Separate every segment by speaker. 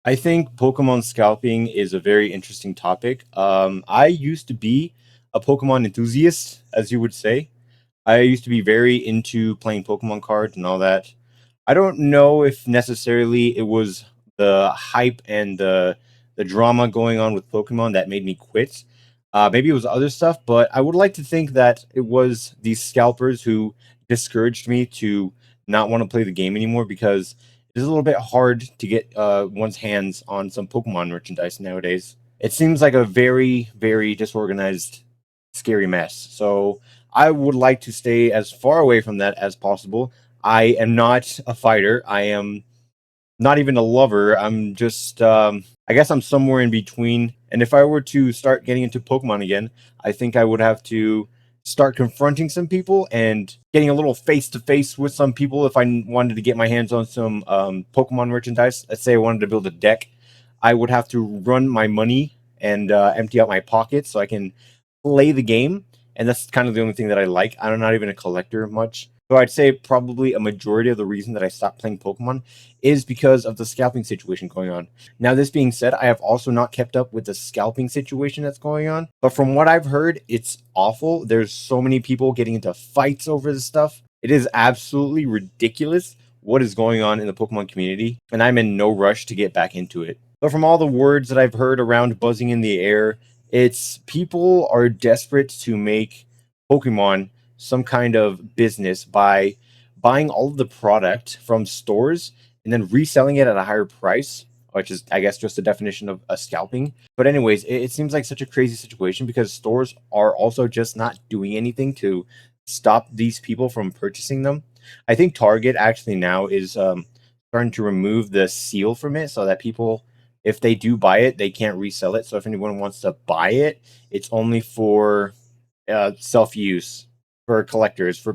Speaker 1: I think Pokemon scalping is a very interesting topic. I used to be a Pokemon enthusiast, as you would say. I used to be very into playing Pokemon cards and all that. I don't know if necessarily it was the hype and the drama going on with Pokemon that made me quit. Maybe it was other stuff, but I would like to think that it was these scalpers who discouraged me to not want to play the game anymore because it is a little bit hard to get one's hands on some Pokemon merchandise nowadays. It seems like a very, very disorganized, scary mess. So I would like to stay as far away from that as possible. I am not a fighter. I am not even a lover. I'm just, I guess I'm somewhere in between. And if I were to start getting into Pokemon again, I think I would have to start confronting some people and getting a little face to face with some people if I wanted to get my hands on some Pokemon merchandise. Let's say I wanted to build a deck, I would have to run my money and empty out my pockets so I can play the game. And that's kind of the only thing that I like. I'm not even a collector much. So I'd say probably a majority of the reason that I stopped playing Pokemon is because of the scalping situation going on. Now, this being said, I have also not kept up with the scalping situation that's going on. But from what I've heard, it's awful. There's so many people getting into fights over this stuff. It is absolutely ridiculous what is going on in the Pokemon community, and I'm in no rush to get back into it. But from all the words that I've heard around buzzing in the air, it's people are desperate to make Pokemon some kind of business by buying all of the product from stores and then reselling it at a higher price, which is, I guess, just the definition of a scalping. But anyways, it seems like such a crazy situation because stores are also just not doing anything to stop these people from purchasing them. I think Target actually now is starting to remove the seal from it so that people, if they do buy it, they can't resell it. So if anyone wants to buy it, it's only for self use, for collectors, for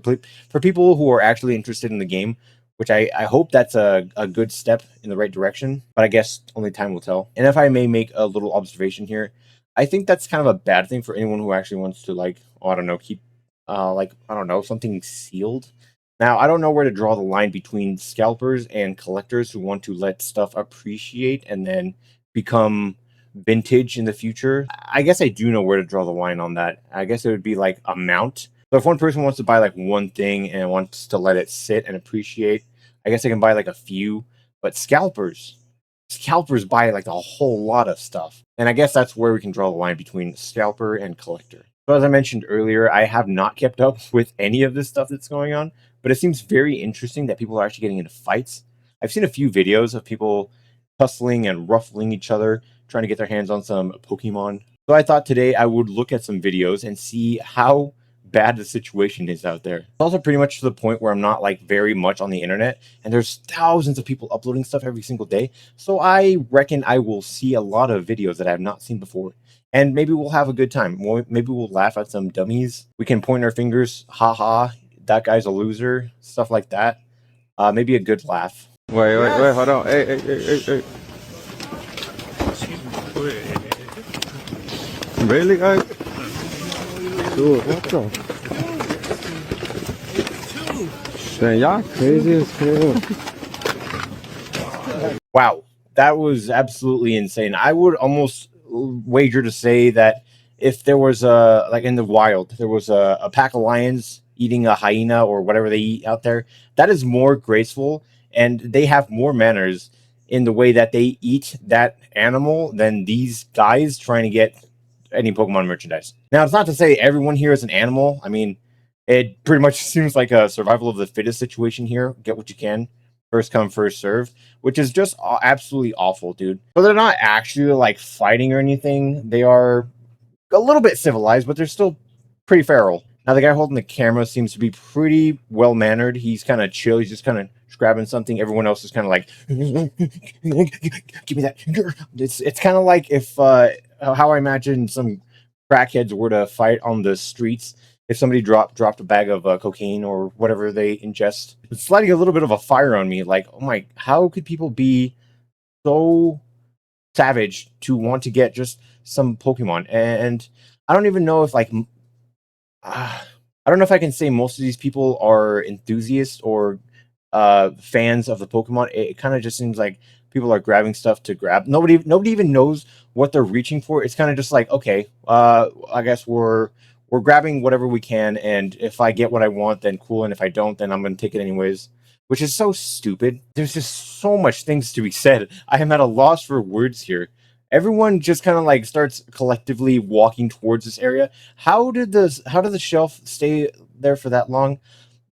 Speaker 1: people who are actually interested in the game. Which I hope that's a good step in the right direction, but I guess only time will tell. And if I may make a little observation here, I think that's kind of a bad thing for anyone who actually wants to, like, oh, I don't know, keep like, I don't know, something sealed. Now, I don't know where to draw the line between scalpers and collectors who want to let stuff appreciate and then become vintage in the future. I guess I do know where to draw the line on that. I guess it would be like a mount. So if one person wants to buy like one thing and wants to let it sit and appreciate, I guess they can buy like a few. But scalpers buy like a whole lot of stuff. And I guess that's where we can draw the line between scalper and collector. So as I mentioned earlier, I have not kept up with any of this stuff that's going on, but it seems very interesting that people are actually getting into fights. I've seen a few videos of people tussling and ruffling each other, trying to get their hands on some Pokemon. So I thought today I would look at some videos and see how bad the situation is out there. It's also pretty much to the point where I'm not like very much on the internet, and there's thousands of people uploading stuff every single day. So I reckon I will see a lot of videos that I have not seen before. And maybe we'll have a good time. Maybe we'll laugh at some dummies. We can point our fingers, haha, that guy's a loser, stuff like that. Maybe a good laugh.
Speaker 2: Wait, hold on. Hey. Really, guys? Dude, what the? Dang, y'all crazy as hell.
Speaker 1: Wow, that was absolutely insane. I would almost wager to say that if there was a, like in the wild, there was a pack of lions eating a hyena or whatever they eat out there, that is more graceful and they have more manners in the way that they eat that animal than these guys trying to get any Pokemon merchandise. Now, it's not to say everyone here is an animal. I mean, it pretty much seems like a survival of the fittest situation here. Get what you can, first come, first serve, which is just absolutely awful, dude. So they're not actually like fighting or anything. They are a little bit civilized, but they're still pretty feral. Now, the guy holding the camera seems to be pretty well mannered. He's kind of chill. He's just kind of grabbing something. Everyone else is kind of like, give me that. It's kind of like if how I imagine some crackheads were to fight on the streets. If somebody dropped a bag of cocaine or whatever they ingest, it's lighting a little bit of a fire on me. Like, oh my, how could people be so savage to want to get just some Pokemon? And I don't even know if like I don't know if I can say most of these people are enthusiasts or fans of the Pokemon. It kind of just seems like People are grabbing stuff to grab. Nobody even knows what they're reaching for. It's kind of just like, okay, I guess we're grabbing whatever we can, and if I get what I want, then cool, and if I don't, then I'm gonna take it anyways. Which is so stupid. There's just so much things to be said. I am at a loss for words here. Everyone just kind of like starts collectively walking towards this area. How did the shelf stay there for that long?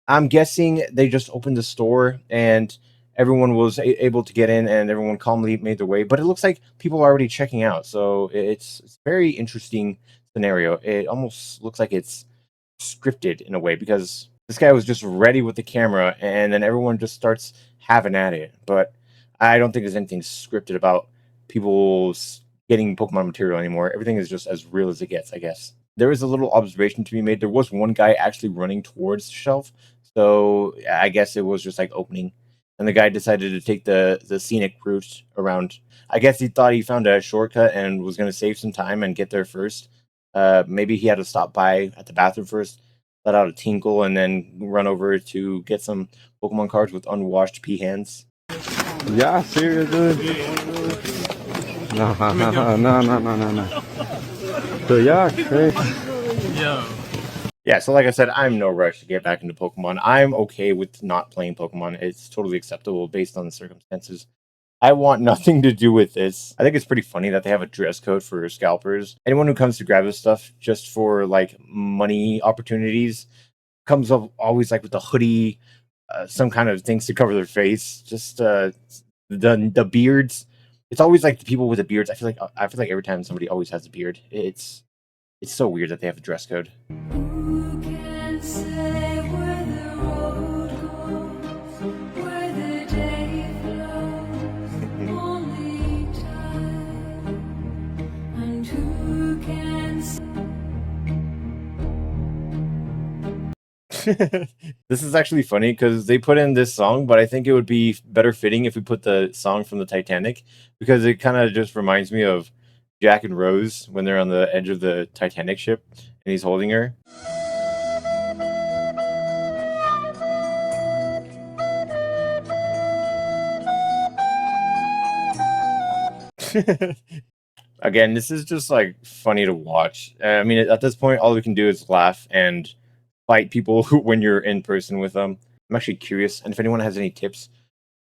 Speaker 1: I'm guessing they just opened the store and everyone was able to get in and everyone calmly made their way. But it looks like people are already checking out, so it's a very interesting scenario. It almost looks like it's scripted in a way because this guy was just ready with the camera and then everyone just starts having at it. But I don't think there's anything scripted about people getting Pokemon material anymore. Everything is just as real as it gets, I guess. There is a little observation to be made. There was one guy actually running towards the shelf, so I guess it was just like opening. And the guy decided to take the scenic route around. I guess he thought he found a shortcut and was going to save some time and get there first. Maybe he had to stop by at the bathroom first, let out a tinkle, and then run over to get some Pokemon cards with unwashed pea hands.
Speaker 2: Yeah, serious, dude. No, no. So yeah, crazy.
Speaker 1: Yeah, so like I said, I'm no rush to get back into Pokemon. I'm okay with not playing Pokemon. It's totally acceptable based on the circumstances. I want nothing to do with this. I think it's pretty funny that they have a dress code for scalpers. Anyone who comes to grab this stuff just for like money opportunities comes up always like with a hoodie, some kind of things to cover their face. Just the beards. It's always like the people with the beards. I feel like every time somebody always has a beard. It's so weird that they have a dress code.
Speaker 3: Who can say where the road goes, where the day flows? Only time. And who can say
Speaker 1: This is actually funny because they put in this song, but I think it would be better fitting if we put the song from the Titanic because it kind of just reminds me of Jack and Rose when they're on the edge of the Titanic ship and he's holding her. Again, this is just like funny to watch. I mean, at this point, all we can do is laugh and fight people when you're in person with them. I'm actually curious, and if anyone has any tips,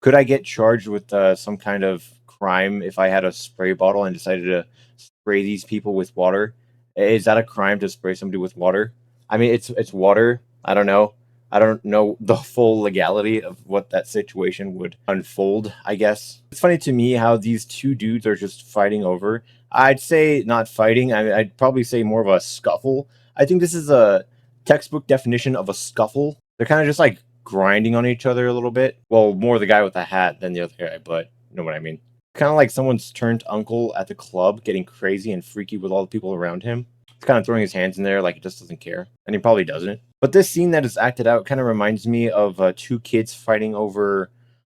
Speaker 1: could I get charged with some kind of crime if I had a spray bottle and decided to spray these people with water? Is that a crime to spray somebody with water? I mean, it's water. I don't know. I don't know the full legality of what that situation would unfold, I guess. It's funny to me how these two dudes are just fighting over. I'd say not fighting. I'd probably say more of a scuffle. I think this is a textbook definition of a scuffle. They're kind of just like grinding on each other a little bit. Well, more the guy with the hat than the other guy, but you know what I mean. Kind of like someone's turned uncle at the club, getting crazy and freaky with all the people around him. He's kind of throwing his hands in there like he just doesn't care, and he probably doesn't. But this scene that is acted out kind of reminds me of two kids fighting over,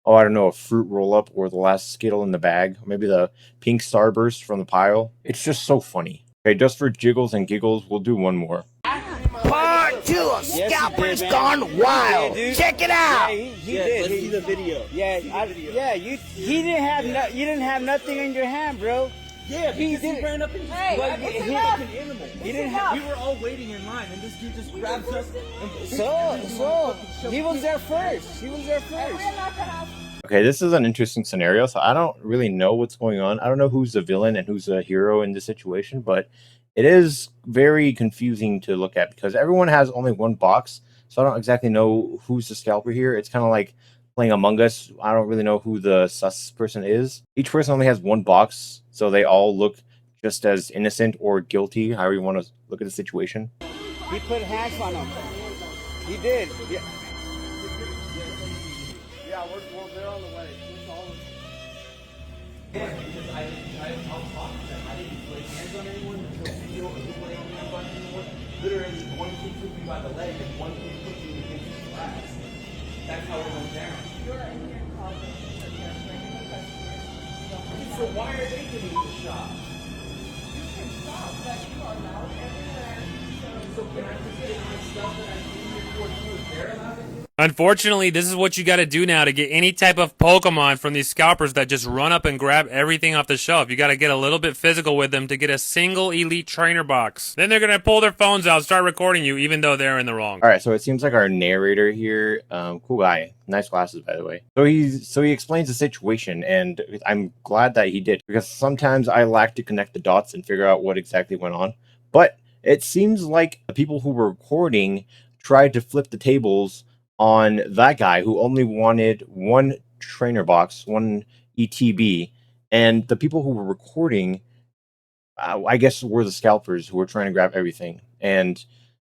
Speaker 1: oh, I don't know, a fruit roll up or the last Skittle in the bag, or maybe the pink starburst from the pile. It's just so funny. Okay, just for jiggles and giggles, we'll do one more.
Speaker 4: Part 2 of Scalpers Gone Wild. Check it out.
Speaker 5: Yeah, he did. Let's see the video. He didn't have you didn't have nothing in your hand, bro.
Speaker 6: Yeah,
Speaker 5: he
Speaker 6: he ran up and
Speaker 5: Hey,
Speaker 6: like,
Speaker 5: it's
Speaker 6: he
Speaker 5: enough.
Speaker 6: like an animal.
Speaker 5: He didn't have.
Speaker 6: We were all waiting in line, and this dude just grabs us. And
Speaker 5: So he was there first. He was there first.
Speaker 1: Okay, this is an interesting scenario. So I don't really know what's going on. I don't know who's the villain and who's the hero in this situation, but it is very confusing to look at because everyone has only one box. So I don't exactly know who's the scalper here. It's kind of like playing Among Us. I don't really know who the sus person is. Each person only has one box, so they all look just as innocent or guilty, however you want to look at the situation.
Speaker 5: He put hands on him. He did. Yeah.
Speaker 6: yeah, we're there on the way. Yeah, because I'll talk to them. I didn't lay hands on anyone until video of who laying hands on anyone. Literally, one kid took me by the leg and one kid put me against the glass. That's how it went down.
Speaker 7: You're in here calling for your regular customers.
Speaker 6: So why are they giving me the shot?
Speaker 7: You can stop, but you are loud everywhere.
Speaker 6: So can I just get my stuff that I came here for too if they're allowed to do?
Speaker 8: Unfortunately, this is what you gotta do now to get any type of Pokemon from these scalpers that just run up and grab everything off the shelf. You gotta get a little bit physical with them to get a single elite trainer box. Then they're gonna pull their phones out, start recording you, even though they're in the wrong.
Speaker 1: All right, so it seems like our narrator here, cool guy, nice glasses by the way. So he explains the situation, and I'm glad that he did, because sometimes I lack to connect the dots and figure out what exactly went on. But it seems like the people who were recording tried to flip the tables on that guy who only wanted one trainer box, one ETB, and the people who were recording, I guess, were the scalpers who were trying to grab everything. And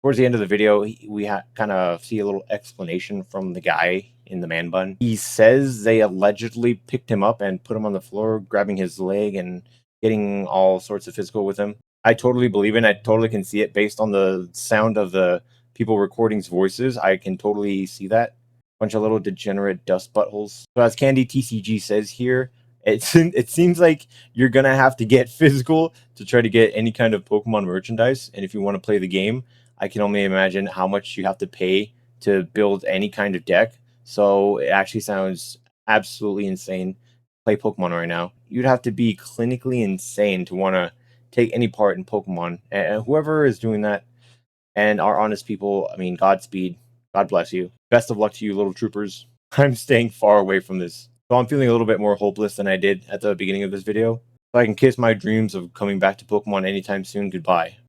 Speaker 1: towards the end of the video, we kind of see a little explanation from the guy in the man bun. He says they allegedly picked him up and put him on the floor, grabbing his leg and getting all sorts of physical with him. I totally believe it. I totally can see it based on the sound of the people recording's voices. I can totally see that. Bunch of little degenerate dust buttholes. So as Candy TCG says here, it seems like you're gonna have to get physical to try to get any kind of Pokemon merchandise. And if you want to play the game, I can only imagine how much you have to pay to build any kind of deck. So it actually sounds absolutely insane to play Pokemon right now. You'd have to be clinically insane to want to take any part in Pokemon. And whoever is doing that and are honest people, I mean, Godspeed. God bless you. Best of luck to you, little troopers. I'm staying far away from this. So I'm feeling a little bit more hopeless than I did at the beginning of this video. So I can kiss my dreams of coming back to Pokemon anytime soon goodbye.